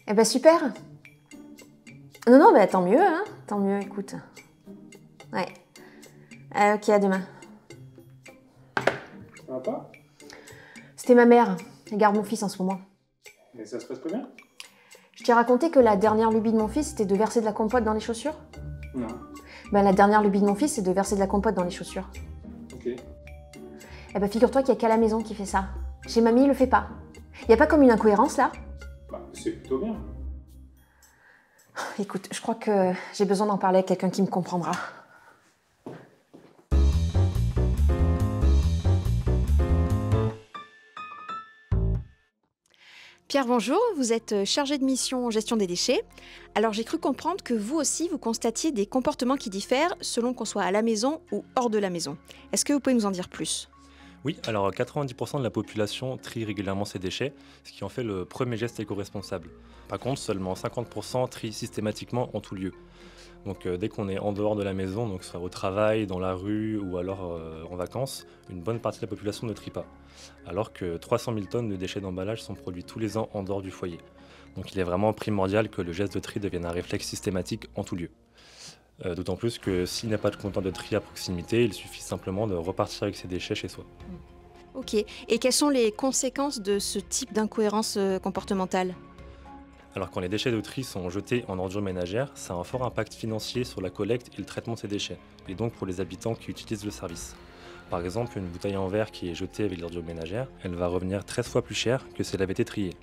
Eh ben super. Non, non, bah tant mieux, hein. Tant mieux, écoute. Ouais. Ok, à demain. Ça va pas? C'était ma mère. Elle garde mon fils en ce moment. Mais ça se passe pas bien? Je t'ai raconté que la dernière lubie de mon fils, c'était de verser de la compote dans les chaussures? Non. Ben, la dernière lubie de mon fils, c'est de verser de la compote dans les chaussures. Ok. Eh ben, figure-toi qu'il n'y a qu'à la maison qui fait ça. Chez mamie, il le fait pas. Il n'y a pas comme une incohérence, là? Bah, c'est plutôt bien. Écoute, je crois que j'ai besoin d'en parler à quelqu'un qui me comprendra. Pierre, bonjour, vous êtes chargé de mission en gestion des déchets. Alors j'ai cru comprendre que vous aussi, vous constatiez des comportements qui diffèrent selon qu'on soit à la maison ou hors de la maison. Est-ce que vous pouvez nous en dire plus? Oui, alors 90% de la population trie régulièrement ses déchets, ce qui en fait le premier geste éco-responsable. Par contre, seulement 50% trient systématiquement en tout lieu. Donc dès qu'on est en dehors de la maison, donc soit au travail, dans la rue ou alors en vacances, une bonne partie de la population ne trie pas. Alors que 300 000 tonnes de déchets d'emballage sont produits tous les ans en dehors du foyer. Donc il est vraiment primordial que le geste de tri devienne un réflexe systématique en tout lieu. D'autant plus que s'il n'y a pas de comptoir de tri à proximité, il suffit simplement de repartir avec ses déchets chez soi. Ok, et quelles sont les conséquences de ce type d'incohérence comportementale? Alors quand les déchets de tri sont jetés en ordures ménagères, ça a un fort impact financier sur la collecte et le traitement de ces déchets, et donc pour les habitants qui utilisent le service. Par exemple, une bouteille en verre qui est jetée avec l'ordure ménagère, elle va revenir 13 fois plus cher que si elle avait été triée.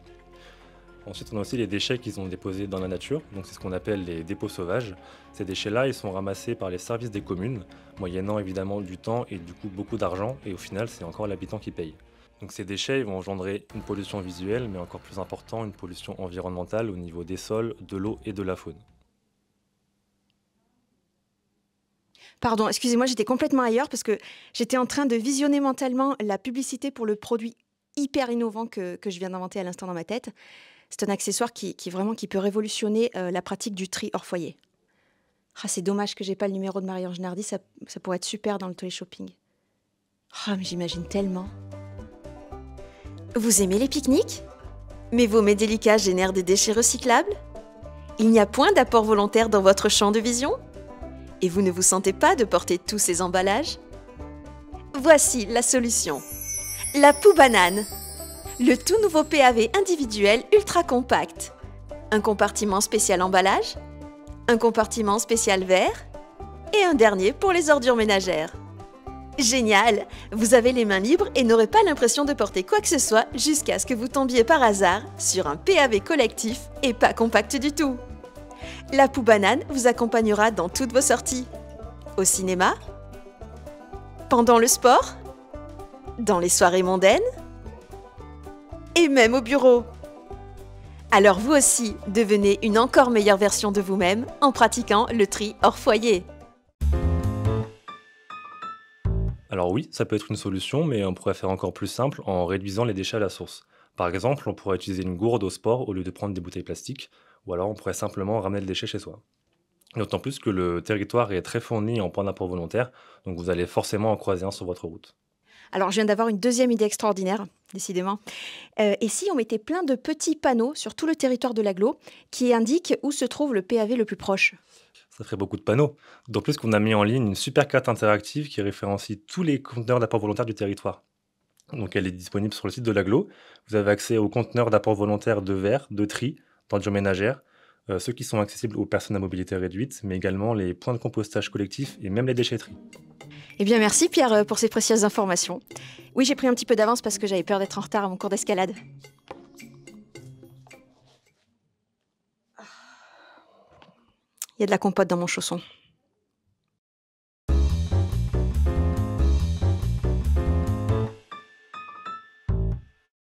Ensuite, on a aussi les déchets qu'ils ont déposés dans la nature, donc c'est ce qu'on appelle les dépôts sauvages. Ces déchets-là, ils sont ramassés par les services des communes, moyennant évidemment du temps et du coup beaucoup d'argent, et au final, c'est encore l'habitant qui paye. Donc ces déchets ils vont engendrer une pollution visuelle, mais encore plus important, une pollution environnementale au niveau des sols, de l'eau et de la faune. Pardon, excusez-moi, j'étais complètement ailleurs parce que j'étais en train de visionner mentalement la publicité pour le produit hyper innovant que je viens d'inventer à l'instant dans ma tête. C'est un accessoire qui peut révolutionner la pratique du tri hors foyer. Ah, c'est dommage que j'ai pas le numéro de Marie-Ange Nardi, ça pourrait être super dans le télé-shopping. Ah, mais j'imagine tellement. Vous aimez les pique-niques? Mais vos mets délicats génèrent des déchets recyclables? Il n'y a point d'apport volontaire dans votre champ de vision? Et vous ne vous sentez pas de porter tous ces emballages? Voici la solution. La Pou Banane. Le tout nouveau PAV individuel ultra compact. Un compartiment spécial emballage, un compartiment spécial verre et un dernier pour les ordures ménagères. Génial! Vous avez les mains libres et n'aurez pas l'impression de porter quoi que ce soit jusqu'à ce que vous tombiez par hasard sur un PAV collectif et pas compact du tout. La Pou Banane vous accompagnera dans toutes vos sorties. Au cinéma, pendant le sport, dans les soirées mondaines et même au bureau. Alors vous aussi, devenez une encore meilleure version de vous-même en pratiquant le tri hors foyer. Alors oui, ça peut être une solution, mais on pourrait faire encore plus simple en réduisant les déchets à la source. Par exemple, on pourrait utiliser une gourde au sport au lieu de prendre des bouteilles plastiques, ou alors on pourrait simplement ramener le déchet chez soi. D'autant plus que le territoire est très fourni en points d'apport volontaire, donc vous allez forcément en croiser un sur votre route. Alors je viens d'avoir une deuxième idée extraordinaire, décidément. Et si on mettait plein de petits panneaux sur tout le territoire de l'agglo qui indiquent où se trouve le PAV le plus proche? Ça ferait beaucoup de panneaux. D'autant plus qu'on a mis en ligne une super carte interactive qui référencie tous les conteneurs d'apport volontaire du territoire. Donc elle est disponible sur le site de l'agglo. Vous avez accès aux conteneurs d'apport volontaire de verre, de tri, d'ordures ménagères, ceux qui sont accessibles aux personnes à mobilité réduite, mais également les points de compostage collectif et même les déchetteries. Eh bien merci Pierre pour ces précieuses informations. Oui, j'ai pris un petit peu d'avance parce que j'avais peur d'être en retard à mon cours d'escalade. Il y a de la compote dans mon chausson.